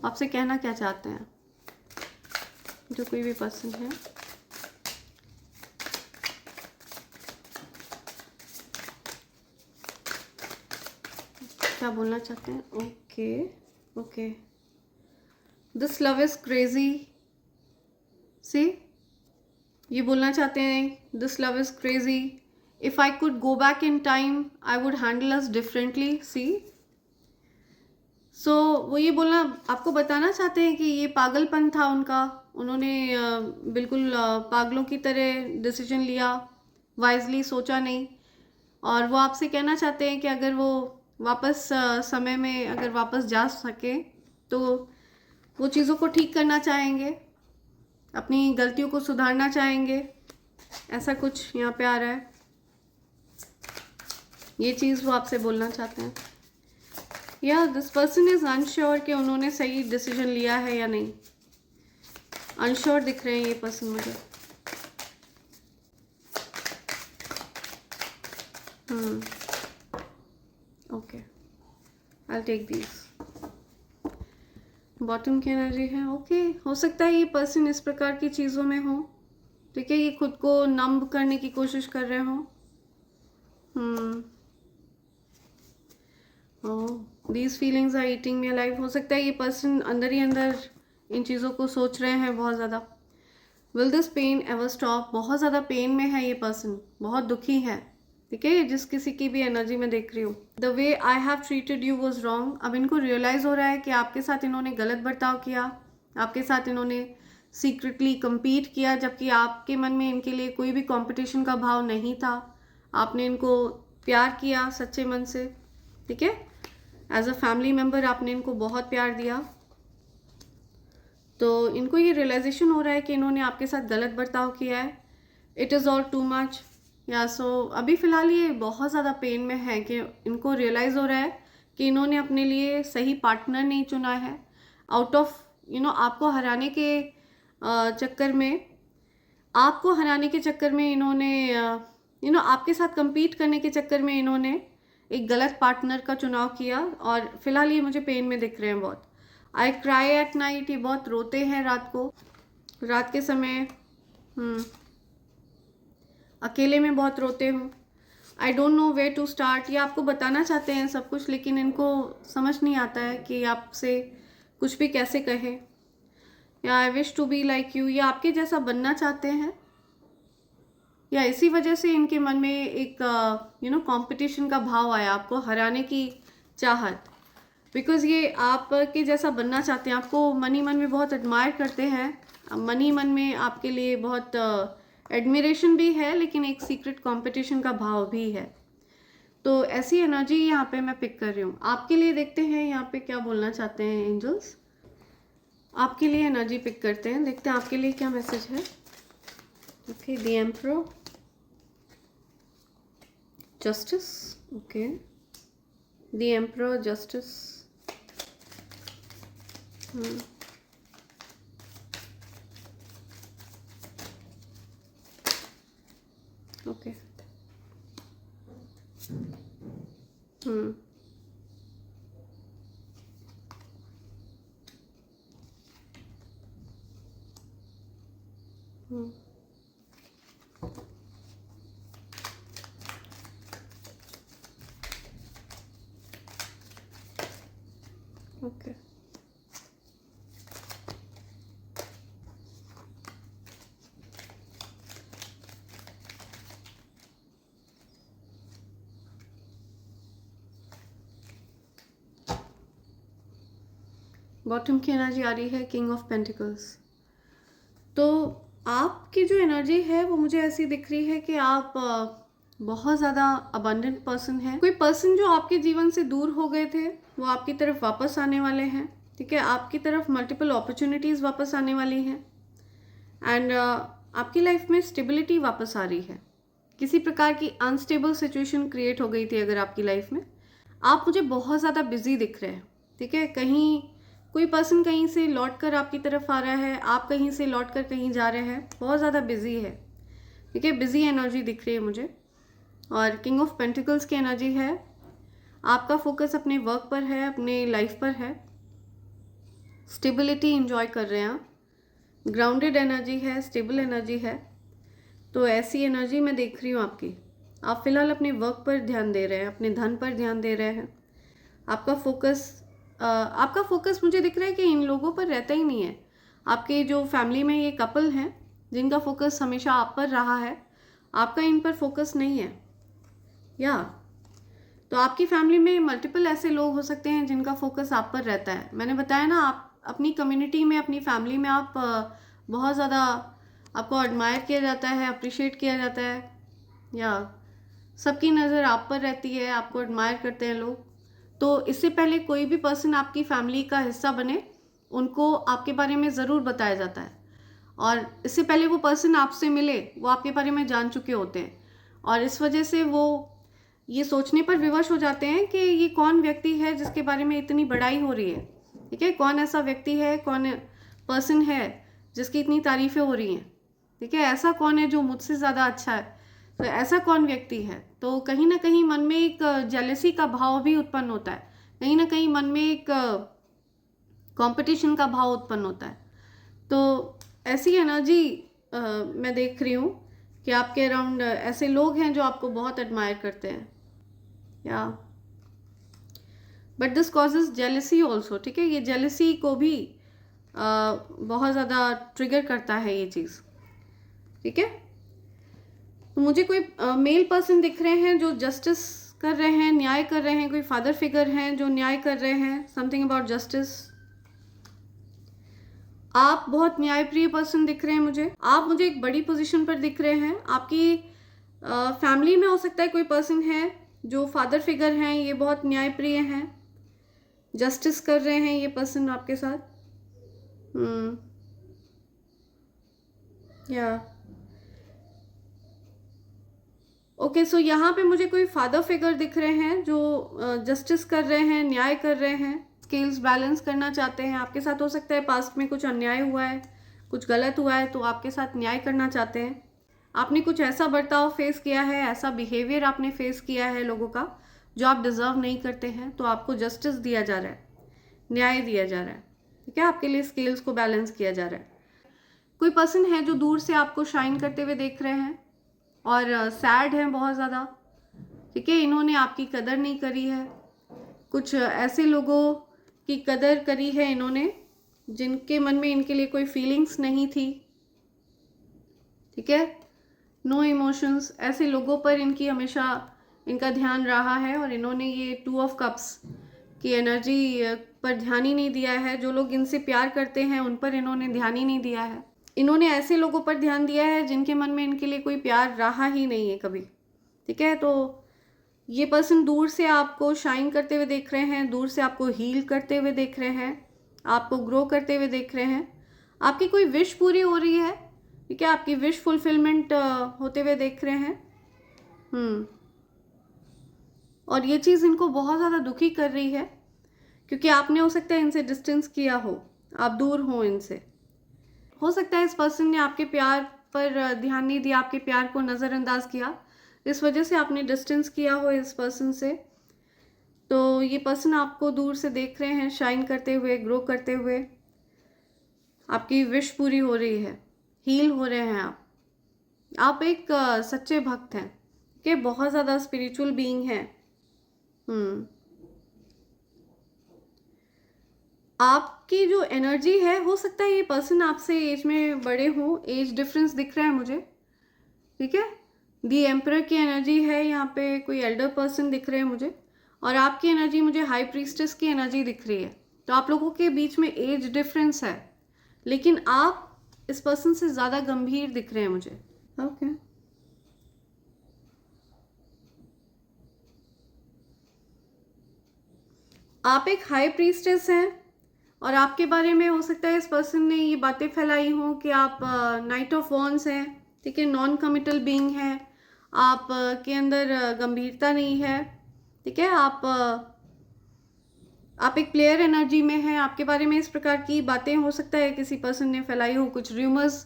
आपसे कहना क्या चाहते हैं जो कोई भी पर्सन है। क्या बोलना चाहते हैं। Okay, this love is crazy. See, ये बोलना चाहते हैं this love is crazy, if I could go back in time I would handle us differently. See, so वो ये बोलना आपको बताना चाहते हैं कि ये पागलपन था उनका, उन्होंने बिल्कुल पागलों की तरह डिसीजन लिया, वाइजली सोचा नहीं। और वो आपसे कहना चाहते हैं कि अगर वो वापस समय में अगर वापस जा सके तो वो चीज़ों को ठीक करना चाहेंगे, अपनी गलतियों को सुधारना चाहेंगे। ऐसा कुछ यहाँ पे आ रहा है। ये चीज़ वो आपसे बोलना चाहते हैं। या दिस पर्सन इज अनश्योर कि उन्होंने सही डिसीजन लिया है या नहीं। अनश्योर दिख रहे हैं ये पर्सन मुझे। Okay, I take this. Bottom की एनर्जी है। ओके, हो सकता है ये पर्सन इस प्रकार की चीज़ों में हो। ठीक है, ये खुद को नंब करने की कोशिश कर रहे हो। These feelings are eating me alive. हो सकता है ये पर्सन अंदर ही अंदर इन चीज़ों को सोच रहे हैं बहुत ज़्यादा। Will this pain ever stop. बहुत ज़्यादा पेन में है ये पर्सन, बहुत दुखी है। ठीक है, जिस किसी की भी एनर्जी में देख रही हूँ। The way I have treated you was wrong. अब इनको रियलाइज़ हो रहा है कि आपके साथ इन्होंने गलत बर्ताव किया, आपके साथ इन्होंने सीक्रेटली compete किया, जबकि आपके मन में इनके लिए कोई भी कंपटीशन का भाव नहीं था। आपने इनको प्यार किया सच्चे मन से। ठीक है, एज अ फैमिली मेम्बर आपने इनको बहुत प्यार दिया। तो इनको ये रियलाइजेशन हो रहा है कि इन्होंने आपके साथ गलत बर्ताव किया है। It is all too much. या सो अभी फ़िलहाल ये बहुत ज़्यादा पेन में है कि इनको रियलाइज़ हो रहा है कि इन्होंने अपने लिए सही पार्टनर नहीं चुना है। आउट ऑफ आपको हराने के चक्कर में इन्होंने आपके साथ compete करने के चक्कर में इन्होंने एक गलत पार्टनर का चुनाव किया। और फिलहाल ये मुझे पेन में दिख रहे हैं बहुत। I cry at night. ये बहुत रोते हैं रात के समय। अकेले में बहुत रोते हूँ। I don't know where to start. ये आपको बताना चाहते हैं सब कुछ, लेकिन इनको समझ नहीं आता है कि आपसे कुछ भी कैसे कहे। या I wish to be like you, या आपके जैसा बनना चाहते हैं, या इसी वजह से इनके मन में एक कंपटीशन का भाव आया, आपको हराने की चाहत। बिकॉज ये आपके जैसा बनना चाहते हैं, आपको मन ही मन में बहुत एडमायर करते हैं, मन ही मन में आपके लिए बहुत एडमिरेशन भी है, लेकिन एक सीक्रेट कंपटीशन का भाव भी है। तो ऐसी एनर्जी यहाँ पे मैं पिक कर रही हूँ आपके लिए। देखते हैं यहाँ पे क्या बोलना चाहते हैं एंजल्स। आपके लिए एनर्जी पिक करते हैं, देखते हैं आपके लिए क्या मैसेज है। Okay, the emperor, justice, okay, the emperor, justice, okay, okay, bottom की एनर्जी आ रही है किंग ऑफ पेंटिकल्स। तो आपकी जो एनर्जी है वो मुझे ऐसी दिख रही है कि आप बहुत ज़्यादा अबंडेंट पर्सन है। कोई पर्सन जो आपके जीवन से दूर हो गए थे वो आपकी तरफ वापस आने वाले हैं, ठीक है। आपकी तरफ मल्टीपल अपॉर्चुनिटीज़ वापस आने वाली हैं, एंड आपकी लाइफ में स्टेबिलिटी वापस आ रही है। किसी प्रकार की अनस्टेबल सिचुएशन क्रिएट हो गई थी अगर आपकी लाइफ में। आप मुझे बहुत ज़्यादा बिजी दिख रहे हैं, ठीक है। कहीं कोई पर्सन कहीं से लौट कर आपकी तरफ आ रहा है, आप कहीं से लौट कर कहीं जा रहे हैं, बहुत ज़्यादा बिजी है, ठीक है। बिजी एनर्जी दिख रही है मुझे। और किंग ऑफ पेंटिकल्स की एनर्जी है, आपका फोकस अपने वर्क पर है, अपने लाइफ पर है, स्टेबिलिटी इंजॉय कर रहे हैं आप, ग्राउंडेड एनर्जी है, स्टेबल एनर्जी है। तो ऐसी एनर्जी मैं देख रही हूँ आपकी। आप फिलहाल अपने वर्क पर ध्यान दे रहे हैं, अपने धन पर ध्यान दे रहे हैं। आपका फोकस मुझे दिख रहा है कि इन लोगों पर रहता ही नहीं है। आपके जो फैमिली में ये कपल हैं जिनका फोकस हमेशा आप पर रहा है, आपका इन पर फोकस नहीं है। या तो आपकी फैमिली में मल्टीपल ऐसे लोग हो सकते हैं जिनका फोकस आप पर रहता है। मैंने बताया ना, आप अपनी कम्युनिटी में, अपनी फैमिली में आप बहुत ज़्यादा, आपको एडमायर किया जाता है, अप्रिशिएट किया जाता है, या सबकी नज़र आप पर रहती है, आपको एडमायर करते हैं लोग। तो इससे पहले कोई भी पर्सन आपकी फैमिली का हिस्सा बने, उनको आपके बारे में ज़रूर बताया जाता है, और इससे पहले वो पर्सन आपसे मिले वो आपके बारे में जान चुके होते हैं। और इस वजह से वो ये सोचने पर विवश हो जाते हैं कि ये कौन व्यक्ति है जिसके बारे में इतनी बड़ाई हो रही है, ठीक है। कौन ऐसा व्यक्ति है, कौन पर्सन है जिसकी इतनी तारीफ़ें हो रही हैं, ठीक है। ऐसा कौन है जो मुझसे ज़्यादा अच्छा है, तो ऐसा कौन व्यक्ति है। तो कहीं ना कहीं मन में एक जेलसी का भाव भी उत्पन्न होता है, कहीं ना कहीं मन में एक कंपटीशन का भाव उत्पन्न होता है। तो ऐसी एनर्जी मैं देख रही हूँ कि आपके अराउंड ऐसे लोग हैं जो आपको बहुत एडमायर करते हैं, या but this causes jealousy also, ठीक है। ये जेलसी को भी बहुत ज़्यादा ट्रिगर करता है ये चीज़, ठीक है। तो मुझे कोई मेल पर्सन दिख रहे हैं जो जस्टिस कर रहे हैं, न्याय कर रहे हैं। कोई फादर फिगर हैं जो न्याय कर रहे हैं, समथिंग अबाउट जस्टिस। आप बहुत न्यायप्रिय पर्सन दिख रहे हैं मुझे। आप मुझे एक बड़ी पोजीशन पर दिख रहे हैं। आपकी फैमिली में हो सकता है कोई पर्सन है जो फादर फिगर हैं, ये बहुत न्यायप्रिय हैं, जस्टिस कर रहे हैं ये पर्सन आपके साथ। या ओके, सो यहाँ पे मुझे कोई फादर फिगर दिख रहे हैं जो जस्टिस कर रहे हैं, न्याय कर रहे हैं, स्केल्स बैलेंस करना चाहते हैं आपके साथ। हो सकता है पास्ट में कुछ अन्याय हुआ है, कुछ गलत हुआ है, तो आपके साथ न्याय करना चाहते हैं। आपने कुछ ऐसा बर्ताव फेस किया है, ऐसा बिहेवियर आपने फेस किया है लोगों का जो आप डिज़र्व नहीं करते हैं, तो आपको जस्टिस दिया जा रहा है, न्याय दिया जा रहा है, ठीक है। आपके लिए स्केल्स को बैलेंस किया जा रहा है। कोई पर्सन है जो दूर से आपको शाइन करते हुए देख रहे हैं और सैड हैं बहुत ज़्यादा, ठीक है, इन्होंने आपकी कदर नहीं करी है। कुछ ऐसे लोगों की कदर करी है इन्होंने जिनके मन में इनके लिए कोई फीलिंग्स नहीं थी। ठीक है, नो इमोशंस, ऐसे लोगों पर इनकी हमेशा इनका ध्यान रहा है और इन्होंने ये 2 ऑफ कप्स की एनर्जी पर ध्यान ही नहीं दिया है। जो लोग इनसे प्यार करते हैं उन पर इन्होंने ध्यान ही नहीं दिया है। इन्होंने ऐसे लोगों पर ध्यान दिया है जिनके मन में इनके लिए कोई प्यार रहा ही नहीं है कभी। ठीक है, तो ये पर्सन दूर से आपको शाइन करते हुए देख रहे हैं, दूर से आपको हील करते हुए देख रहे हैं, आपको ग्रो करते हुए देख रहे हैं। आपकी कोई विश पूरी हो रही है, ठीक है, आपकी विश फुलफिलमेंट होते हुए देख रहे हैं। और ये चीज़ इनको बहुत ज़्यादा दुखी कर रही है क्योंकि आपने हो सकता है इनसे डिस्टेंस किया हो, आप दूर हो इनसे। हो सकता है इस पर्सन ने आपके प्यार पर ध्यान नहीं दिया, आपके प्यार को नज़रअंदाज किया, इस वजह से आपने डिस्टेंस किया हो इस पर्सन से। तो ये पर्सन आपको दूर से देख रहे हैं शाइन करते हुए, ग्रो करते हुए। आपकी विश पूरी हो रही है, हील हो रहे हैं आप एक सच्चे भक्त हैं कि बहुत ज़्यादा स्पिरिचुअल बीइंग हैं। आपकी जो एनर्जी है, हो सकता है ये पर्सन आपसे एज में बड़े हो, एज डिफरेंस दिख रहा है मुझे। ठीक है, दी एम्परर की एनर्जी है, यहाँ पे कोई एल्डर पर्सन दिख रहे हैं मुझे, और आपकी एनर्जी मुझे हाई प्रीस्टेस की एनर्जी दिख रही है। तो आप लोगों के बीच में एज डिफरेंस है, लेकिन आप इस पर्सन से ज़्यादा गंभीर दिख रहे हैं मुझे। ओके आप एक हाई प्रीस्टेस हैं और आपके बारे में हो सकता है इस पर्सन ने ये बातें फैलाई हों कि आप नाइट ऑफ वॉन्ड्स हैं। ठीक है, नॉन कमिटल बीइंग है, आप के अंदर गंभीरता नहीं है। ठीक है, आप एक प्लेयर एनर्जी में हैं। आपके बारे में इस प्रकार की बातें हो सकता है किसी पर्सन ने फैलाई हो, कुछ र्यूमर्स,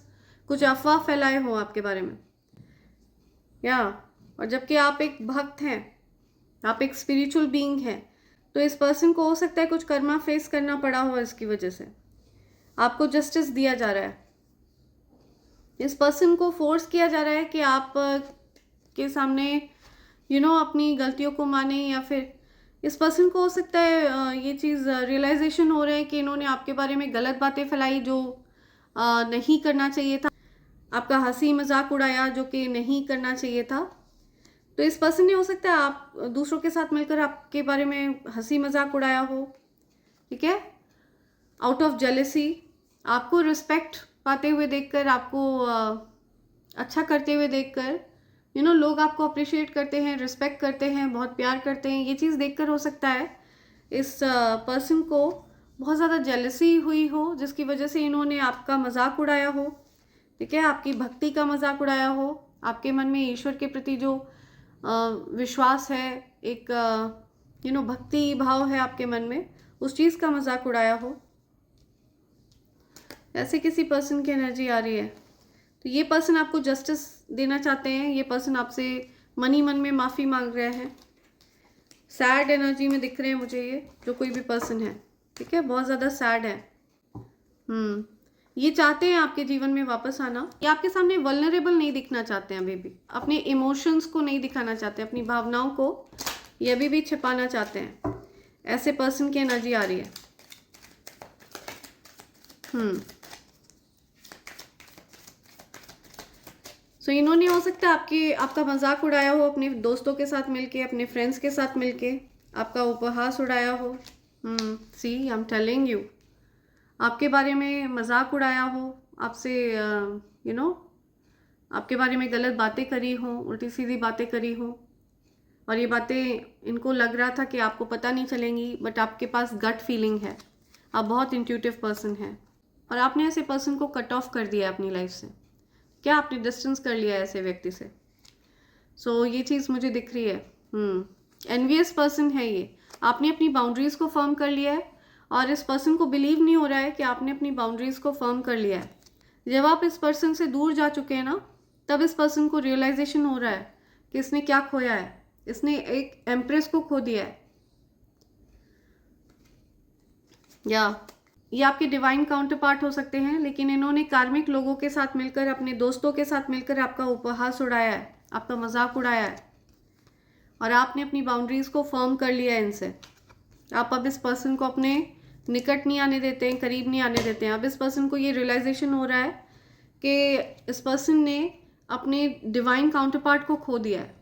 कुछ अफवाह फैलाए हो आपके बारे में, या और जबकि आप एक भक्त हैं, आप एक स्पिरिचुअल बीइंग हैं, तो इस पर्सन को हो सकता है कुछ कर्मा फेस करना पड़ा हो। इसकी वजह से आपको जस्टिस दिया जा रहा है, इस पर्सन को फोर्स किया जा रहा है कि आप के सामने अपनी गलतियों को माने, या फिर इस पर्सन को हो सकता है ये चीज़ रियलाइजेशन हो रहा है कि इन्होंने आपके बारे में गलत बातें फैलाई जो नहीं करना चाहिए था, आपका हंसी मजाक उड़ाया जो कि नहीं करना चाहिए था। तो इस पर्सन ने हो सकता है आप दूसरों के साथ मिलकर आपके बारे में हंसी मजाक उड़ाया हो। ठीक है, आउट ऑफ जेलेसी, आपको रिस्पेक्ट पाते हुए देखकर, आपको अच्छा करते हुए देखकर, लोग आपको अप्रिशिएट करते हैं, रिस्पेक्ट करते हैं, बहुत प्यार करते हैं। ये चीज़ देखकर हो सकता है इस पर्सन को बहुत ज़्यादा जेलसी हुई हो, जिसकी वजह से इन्होंने आपका मजाक उड़ाया हो। ठीक है, आपकी भक्ति का मजाक उड़ाया हो, आपके मन में ईश्वर के प्रति जो विश्वास है, एक भक्ति भाव है आपके मन में, उस चीज़ का मजाक उड़ाया हो। ऐसे किसी पर्सन की एनर्जी आ रही है। तो ये पर्सन आपको जस्टिस देना चाहते हैं, ये पर्सन आपसे मन ही मन में माफ़ी मांग रहे हैं। सैड एनर्जी में दिख रहे हैं मुझे ये जो कोई भी पर्सन है। ठीक है, बहुत ज़्यादा सैड है। ये चाहते हैं आपके जीवन में वापस आना। ये आपके सामने वल्नरेबल नहीं दिखना चाहते हैं, अभी भी अपने इमोशंस को नहीं दिखाना चाहते, अपनी भावनाओं को ये अभी भी छिपाना चाहते हैं। ऐसे पर्सन की एनर्जी आ रही है। सो इन्होंने हो सकता है आपका मजाक उड़ाया हो, अपने दोस्तों के साथ मिलके, अपने फ्रेंड्स के साथ मिलके आपका उपहास उड़ाया हो। सी आई एम टेलिंग यू, आपके बारे में मजाक उड़ाया हो, आपसे आपके बारे में गलत बातें करी हो, उल्टी सीधी बातें करी हो, और ये बातें इनको लग रहा था कि आपको पता नहीं चलेंगी, बट आपके पास गट फीलिंग है, आप बहुत इंट्यूटिव पर्सन हैं, और आपने ऐसे पर्सन को कट ऑफ कर दिया अपनी लाइफ से। क्या आपने डिस्टेंस कर लिया ऐसे व्यक्ति से। सो ये चीज़ मुझे दिख रही है। एनवियस पर्सन है ये, आपने अपनी बाउंड्रीज को फर्म कर लिया है, और इस पर्सन को बिलीव नहीं हो रहा है कि आपने अपनी बाउंड्रीज को फर्म कर लिया है। जब आप इस पर्सन से दूर जा चुके हैं ना, तब इस पर्सन को रियलाइजेशन हो रहा है कि इसने क्या खोया है। इसने एक एम्प्रेस को खो दिया है, या ये आपके डिवाइन काउंटर पार्ट हो सकते हैं, लेकिन इन्होंने कार्मिक लोगों के साथ मिलकर, अपने दोस्तों के साथ मिलकर आपका उपहास उड़ाया है, आपका मजाक उड़ाया है, और आपने अपनी बाउंड्रीज़ को फर्म कर लिया है इनसे। आप अब इस पर्सन को अपने निकट नहीं आने देते हैं, करीब नहीं आने देते हैं। अब इस पर्सन को ये रियलाइजेशन हो रहा है कि इस पर्सन ने अपने डिवाइन काउंटर पार्ट को खो दिया है,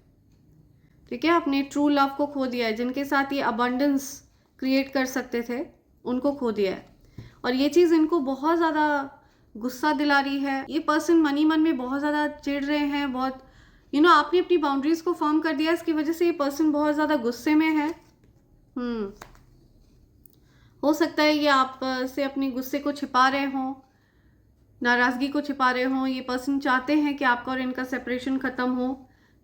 ठीक है, अपने ट्रू लव को खो दिया है, जिनके साथ ये अबंडेंस क्रिएट कर सकते थे उनको खो दिया है। और ये चीज़ इनको बहुत ज़्यादा गुस्सा दिला रही है। ये पर्सन मन ही मन में बहुत ज़्यादा चिढ़ रहे हैं, बहुत आपने अपनी बाउंड्रीज को फॉर्म कर दिया, इसकी वजह से ये पर्सन बहुत ज़्यादा गुस्से में है। हो सकता है ये आप से अपने गुस्से को छिपा रहे हों, नाराज़गी को छिपा रहे हों। ये पर्सन चाहते हैं कि आपका और इनका सेपरेशन ख़त्म हो,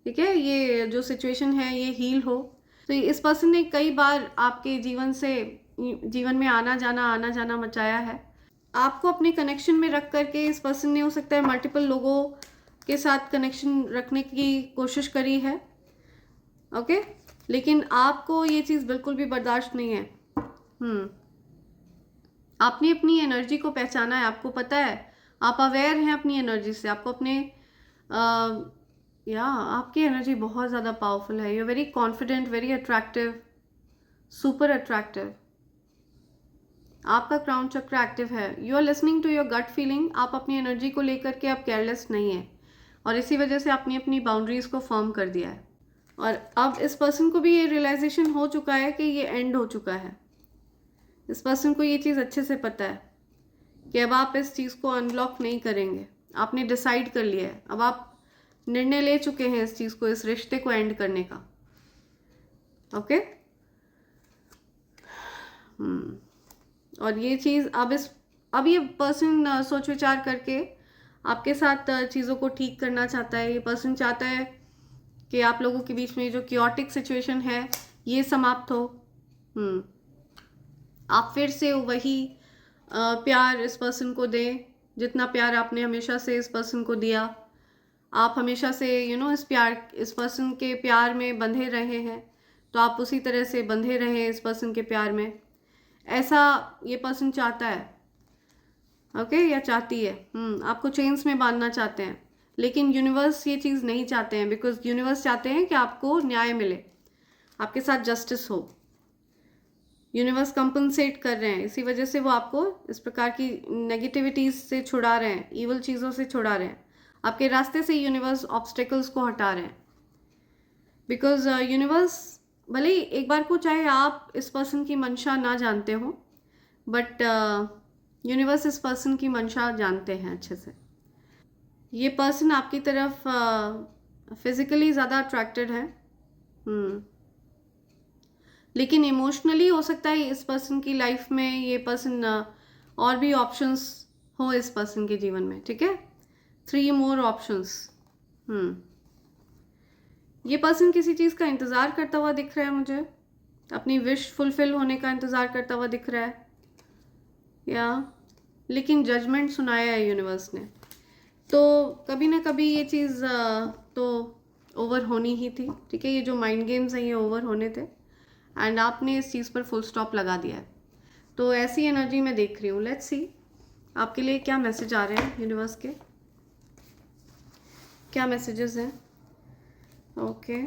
ठीक है, ये जो सिचुएशन है ये हील हो। तो इस पर्सन ने कई बार आपके जीवन में आना जाना मचाया है। आपको अपने कनेक्शन में रख करके इस पर्सन ने हो सकता है मल्टीपल लोगों के साथ कनेक्शन रखने की कोशिश करी है, ओके, लेकिन आपको ये चीज़ बिल्कुल भी बर्दाश्त नहीं है। आपने अपनी एनर्जी को पहचाना है, आपको पता है, आप अवेयर हैं अपनी एनर्जी से। आपको अपने आपकी एनर्जी बहुत ज़्यादा पावरफुल है। You are very confident, very attractive, super attractive. आपका क्राउन चक्र एक्टिव है। You are listening to your gut feeling. आप अपनी एनर्जी को लेकर के आप केयरलेस नहीं है, और इसी वजह से आपने अपनी बाउंड्रीज को फॉर्म कर दिया है। और अब इस पर्सन को भी ये रियलाइजेशन हो चुका है कि ये एंड हो चुका है। इस पर्सन को ये चीज़ अच्छे से पता है कि अब आप इस चीज़ को अनब्लॉक नहीं करेंगे। आपने डिसाइड कर लिया है, अब आप निर्णय ले चुके हैं इस चीज़ को, इस रिश्ते को एंड करने का, ओके। और ये चीज़ अब ये पर्सन सोच विचार करके आपके साथ चीज़ों को ठीक करना चाहता है। ये पर्सन चाहता है कि आप लोगों के बीच में जो क्योटिक सिचुएशन है ये समाप्त हो। आप फिर से वही प्यार इस पर्सन को दें जितना प्यार आपने हमेशा से इस पर्सन को दिया। आप हमेशा से इस पर्सन के प्यार में बंधे रहे हैं, तो आप उसी तरह से बंधे रहें इस पर्सन के प्यार में। ऐसा ये पर्सन चाहता है, ओके, या चाहती है। आपको चेन्स में बांधना चाहते हैं, लेकिन यूनिवर्स ये चीज़ नहीं चाहते हैं, बिकॉज यूनिवर्स चाहते हैं कि आपको न्याय मिले, आपके साथ जस्टिस हो। यूनिवर्स कंपनसेट कर रहे हैं, इसी वजह से वो आपको इस प्रकार की नेगेटिविटीज से छुड़ा रहे हैं, ईवल चीज़ों से छुड़ा रहे हैं। आपके रास्ते से यूनिवर्स ऑब्स्टेकल्स को हटा रहे हैं, बिकॉज यूनिवर्स भले ही एक बार को चाहे आप इस पर्सन की मंशा ना जानते हो, बट यूनिवर्स इस पर्सन की मंशा जानते हैं अच्छे से। ये पर्सन आपकी तरफ फिजिकली ज़्यादा अट्रैक्टेड है, लेकिन इमोशनली हो सकता है इस पर्सन की लाइफ में ये पर्सन और भी ऑप्शंस हो इस पर्सन के जीवन में, ठीक है, 3 more ऑप्शंस। ये पर्सन किसी चीज़ का इंतज़ार करता हुआ दिख रहा है मुझे, अपनी विश फुलफिल होने का इंतज़ार करता हुआ दिख रहा है, लेकिन जजमेंट सुनाया है यूनिवर्स ने, तो कभी ना कभी ये चीज़ तो ओवर होनी ही थी, ठीक है। ये जो माइंड गेम्स हैं ये ओवर होने थे, एंड आपने इस चीज़ पर फुल स्टॉप लगा दिया है। तो ऐसी एनर्जी मैं देख रही हूँ। लेट्स सी आपके लिए क्या मैसेज आ रहे हैं यूनिवर्स के, क्या मैसेजेस हैं। Okay,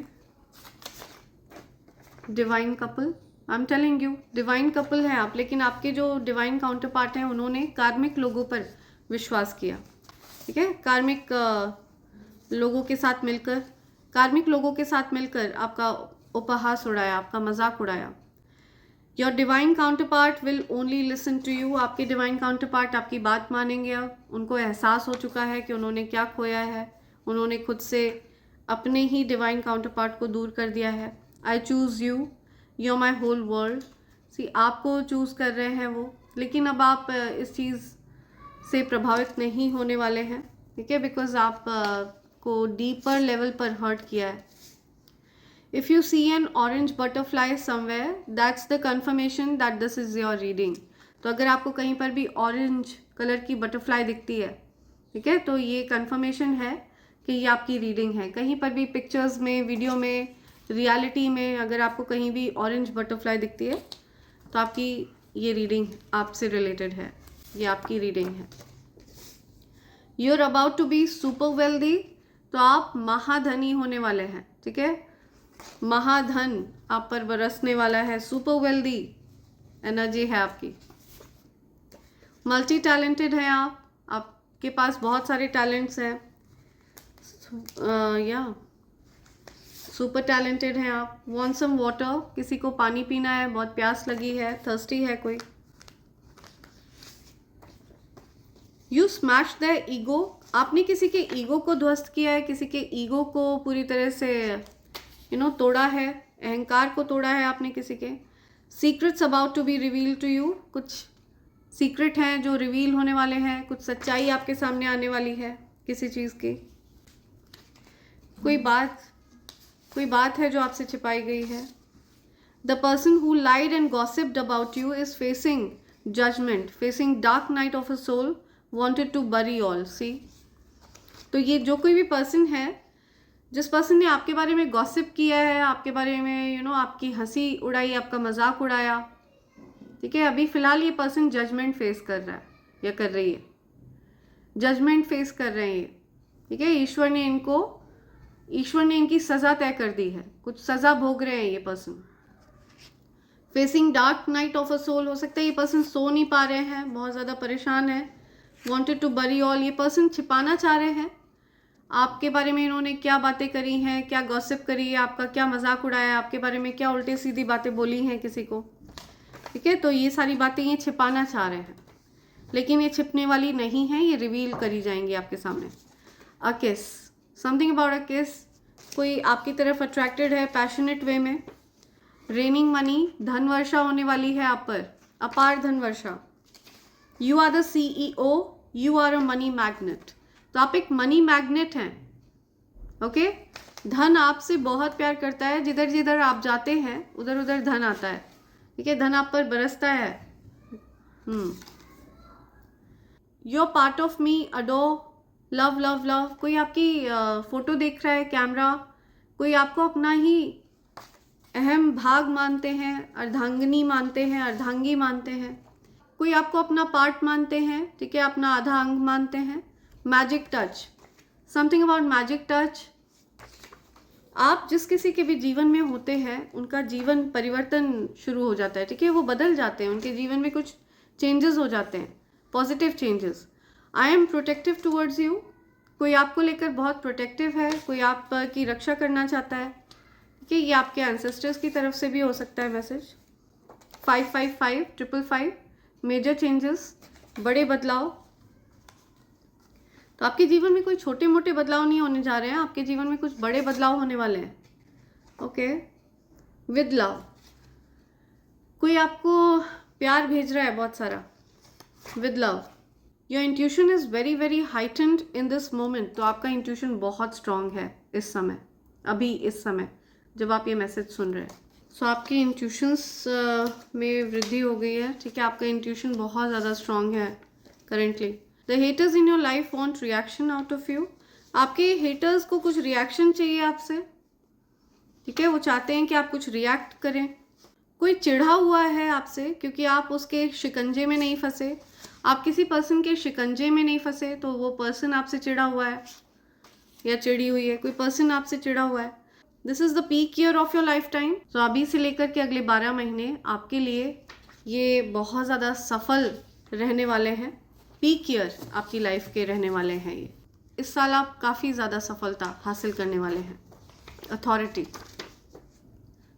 divine couple, I am telling you, divine couple हैं आप, लेकिन आपके जो डिवाइन काउंटर पार्ट हैं उन्होंने कार्मिक लोगों पर विश्वास किया, ठीक है। कार्मिक लोगों के साथ मिलकर आपका उपहास उड़ाया, आपका मजाक उड़ाया। Your divine counterpart will only listen to you. आपके डिवाइन काउंटर पार्ट आपकी बात मानेंगे। अब उनको एहसास हो चुका है कि उन्होंने क्या खोया है, उन्होंने खुद से अपने ही डिवाइन काउंटर पार्ट को दूर कर दिया है। I choose you, you are my whole world. See आपको चूज़ कर रहे हैं वो, लेकिन अब आप इस चीज़ से प्रभावित नहीं होने वाले हैं, ठीक है, बिकॉज आप को डीपर लेवल पर हर्ट किया है। If you see an orange butterfly somewhere, that's the confirmation that this is your reading. तो अगर आपको कहीं पर भी ऑरेंज कलर की बटरफ्लाई दिखती है, ठीक है, तो ये कन्फर्मेशन है कि ये आपकी रीडिंग है। कहीं पर भी पिक्चर्स में, वीडियो में, रियलिटी में अगर आपको कहीं भी ऑरेंज बटरफ्लाई दिखती है तो आपकी ये रीडिंग आपसे रिलेटेड है, ये आपकी रीडिंग है। You are about to be super wealthy, तो आप महाधनी होने वाले हैं, ठीक है। महाधन आप पर बरसने वाला है, सुपर वेल्दी एनर्जी है आपकी। मल्टी टैलेंटेड हैं आप, आपके पास बहुत सारे टैलेंट्स हैं, या सुपर टैलेंटेड हैं आप। वांट सम वाटर, किसी को पानी पीना है, बहुत प्यास लगी है, थर्स्टी है कोई। यू स्मैश द ईगो, आपने किसी के ईगो को ध्वस्त किया है, किसी के ईगो को पूरी तरह से तोड़ा है, अहंकार को तोड़ा है आपने किसी के। Secrets about to be reveal to you, कुछ सीक्रेट हैं जो रिवील होने वाले हैं, कुछ सच्चाई आपके सामने आने वाली है किसी चीज़ की। कोई बात है जो आपसे छिपाई गई है। The person who lied and gossiped about you is facing judgement, facing dark night of a soul, wanted to bury all, see। तो ये जो कोई भी पर्सन है, जिस पर्सन ने आपके बारे में गॉसिप किया है, आपके बारे में आपकी हंसी उड़ाई, आपका मजाक उड़ाया, ठीक है, अभी फिलहाल ये पर्सन जजमेंट फेस कर रहा है या कर रही है, जजमेंट फेस कर रहे हैं, ठीक है। ईश्वर ने इनकी सज़ा तय कर दी है, कुछ सज़ा भोग रहे हैं ये person. Facing dark night of a soul, हो सकता है ये पर्सन सो नहीं पा रहे हैं, बहुत ज़्यादा परेशान है। Wanted to bury all, ये पर्सन छिपाना चाह रहे हैं आपके बारे में, इन्होंने क्या बातें करी हैं, क्या गॉसिप करी है, आपका क्या मजाक उड़ाया है, आपके बारे में क्या उल्टी सीधी बातें बोली हैं किसी को, ठीक है। तो ये सारी बातें ये छिपाना चाह रहे हैं, लेकिन ये छिपने वाली नहीं है, ये रिवील करी जाएंगी आपके सामने। अ किस, समथिंग अबाउट अ किस, कोई आपकी तरफ अट्रैक्टेड है पैशनेट वे में। रेनिंग मनी, धन वर्षा होने वाली है आप पर, अपार धन वर्षा। You are the CEO, you are a money magnet, तो आप एक मनी मैग्नेट हैं, ओके। धन आपसे बहुत प्यार करता है, जिधर जिधर आप जाते हैं उधर उधर धन आता है, ठीक है, धन आप पर बरसता है। Your part of me, adore, love love love, कोई आपकी फोटो देख रहा है, कैमरा, कोई आपको अपना ही अहम भाग मानते हैं, अर्धांगिनी मानते हैं, अर्धांगी मानते हैं, कोई आपको अपना पार्ट मानते हैं, ठीक है, अपना आधा अंग मानते हैं। Magic touch, something about magic touch, आप जिस किसी के भी जीवन में होते हैं उनका जीवन परिवर्तन शुरू हो जाता है, ठीक है, वो बदल जाते हैं, उनके जीवन में कुछ चेंजेस हो जाते हैं, positive changes. I am protective towards you, कोई आपको लेकर बहुत प्रोटेक्टिव है, कोई आपकी रक्षा करना चाहता है, ठीक है, ये आपके एंसेस्टर्स की तरफ से भी हो सकता है मैसेज। 555 मेजर चेंजेस, बड़े बदलाव। तो आपके जीवन में कोई छोटे मोटे बदलाव नहीं होने जा रहे हैं, आपके जीवन में कुछ बड़े बदलाव होने वाले हैं, ओके। विद लव, कोई आपको प्यार भेज रहा है बहुत सारा, with love. Your intuition is very very heightened in this moment, तो आपका इंट्यूशन बहुत स्ट्रांग है इस समय, अभी इस समय जब आप ये मैसेज सुन रहे हैं। सो आपकी इंट्यूशंस में वृद्धि हो गई है, ठीक है, आपका इंट्यूशन बहुत ज़्यादा स्ट्रांग है currently. The haters in your life want reaction out of you, आपके हेटर्स को कुछ रिएक्शन चाहिए आपसे, ठीक है, वो चाहते हैं कि आप कुछ रिएक्ट करें। कोई चिढ़ा हुआ है आपसे क्योंकि आप उसके शिकंजे में नहीं फंसे, आप किसी पर्सन के शिकंजे में नहीं फंसे, तो वो पर्सन आपसे चिढ़ा हुआ है या चिढ़ी हुई है, कोई पर्सन आपसे चिढ़ा हुआ है। This is the peak year of your life time, तो अभी से लेकर के अगले 12 महीने आपके लिए ये बहुत ज़्यादा सफल रहने वाले हैं, पीक ईयर आपकी लाइफ के रहने वाले हैं ये। इस साल आप काफ़ी ज़्यादा सफलता हासिल करने वाले हैं। अथॉरिटी,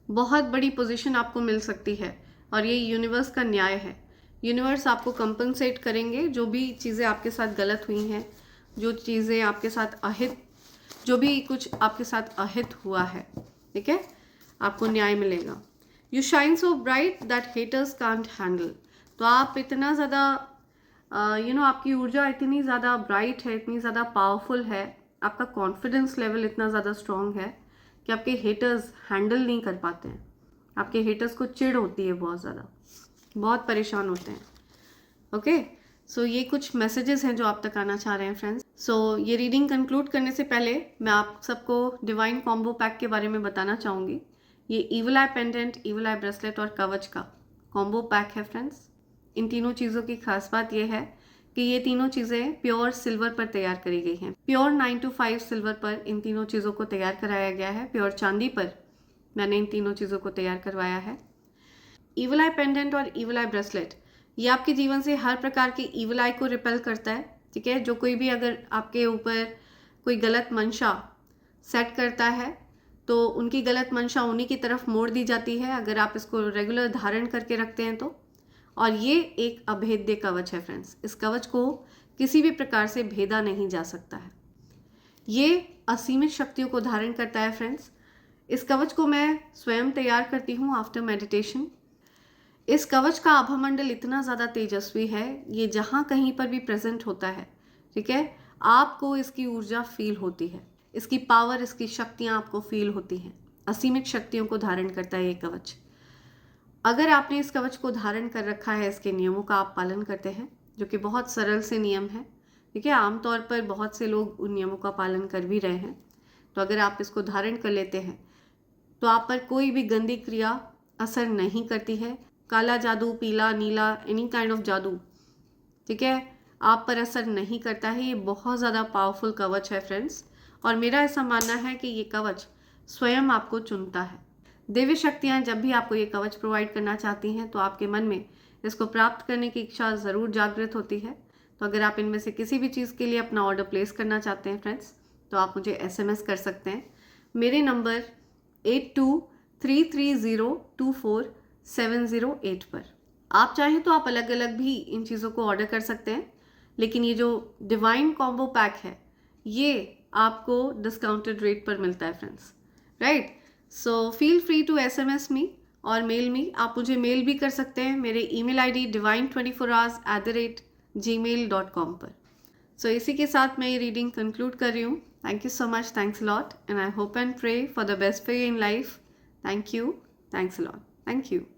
बहुत बड़ी पोजीशन आपको मिल सकती है, और ये यूनिवर्स का न्याय है, यूनिवर्स आपको कंपनसेट करेंगे, जो भी चीज़ें आपके साथ गलत हुई हैं, जो चीज़ें आपके साथ अहित, जो भी कुछ आपके साथ अहित हुआ है, ठीक है, आपको न्याय मिलेगा। You shine so bright that haters can't handle, तो आप इतना ज़्यादा आपकी ऊर्जा इतनी ज़्यादा ब्राइट है, इतनी ज़्यादा पावरफुल है, आपका कॉन्फिडेंस लेवल इतना ज़्यादा स्ट्रॉन्ग है कि आपके हेटर्स हैंडल नहीं कर पाते हैं, आपके हेटर्स को चिढ़ होती है बहुत ज़्यादा, बहुत परेशान होते हैं, ओके। सो ये कुछ मैसेजेस हैं जो आप तक आना चाह रहे हैं फ्रेंड्स। सो ये रीडिंग कंक्लूड करने से पहले मैं आप सबको डिवाइन कॉम्बो पैक के बारे में बताना चाहूँगी। ये ईवल आई पेंडेंट, ईवल आई ब्रेसलेट और कवच का कॉम्बो पैक है फ्रेंड्स। इन तीनों चीज़ों की खास बात यह है कि ये तीनों चीज़ें प्योर सिल्वर पर तैयार करी गई हैं। प्योर 9 to 5 सिल्वर पर इन तीनों चीज़ों को तैयार कराया गया है। प्योर चांदी पर मैंने इन तीनों चीज़ों को तैयार करवाया है। ईवल आई पेंडेंट और ईवल आई ब्रेसलेट, ये आपके जीवन से हर प्रकार की ईवल आई को रिपेल करता है, ठीक है। जो कोई भी अगर आपके ऊपर कोई गलत मंशा सेट करता है तो उनकी गलत मंशा उन्हीं की तरफ मोड़ दी जाती है, अगर आप इसको रेगुलर धारण करके रखते हैं तो। और ये एक अभेद्य कवच है फ्रेंड्स, इस कवच को किसी भी प्रकार से भेदा नहीं जा सकता है। ये असीमित शक्तियों को धारण करता है फ्रेंड्स। इस कवच को मैं स्वयं तैयार करती हूँ आफ्टर मेडिटेशन। इस कवच का आभामंडल इतना ज़्यादा तेजस्वी है, ये जहाँ कहीं पर भी प्रेजेंट होता है, ठीक है, आपको इसकी ऊर्जा फील होती है, इसकी पावर, इसकी शक्तियाँ आपको फील होती हैं। असीमित शक्तियों को धारण करता है ये कवच। अगर आपने इस कवच को धारण कर रखा है, इसके नियमों का आप पालन करते हैं, जो कि बहुत सरल से नियम है, ठीक है, आमतौर पर बहुत से लोग उन नियमों का पालन कर भी रहे हैं, तो अगर आप इसको धारण कर लेते हैं तो आप पर कोई भी गंदी क्रिया असर नहीं करती है। काला जादू, पीला, नीला, एनी काइंड ऑफ जादू, ठीक है, आप पर असर नहीं करता है। ये बहुत ज़्यादा पावरफुल कवच है फ्रेंड्स, और मेरा ऐसा मानना है कि ये कवच स्वयं आपको चुनता है। देवी शक्तियाँ जब भी आपको ये कवच प्रोवाइड करना चाहती हैं तो आपके मन में इसको प्राप्त करने की इच्छा ज़रूर जागृत होती है। तो अगर आप इनमें से किसी भी चीज़ के लिए अपना ऑर्डर प्लेस करना चाहते हैं फ्रेंड्स, तो आप मुझे SMS कर सकते हैं मेरे नंबर 8233024708 पर। आप चाहें तो आप अलग अलग भी इन चीज़ों को ऑर्डर कर सकते हैं, लेकिन ये जो डिवाइन कॉम्बो पैक है ये आपको डिस्काउंटेड रेट पर मिलता है friends, right. So feel free to SMS me और मेल मी। आप मुझे मेल भी कर सकते हैं मेरे ईमेल ID divine24hours@gmail.com पर। सो इसी के साथ मैं ये रीडिंग कंक्लूड कर रही हूँ। Thank you so much. Thanks a lot. And I hope and pray for the best for you in life. Thank you. Thanks a lot. Thank you.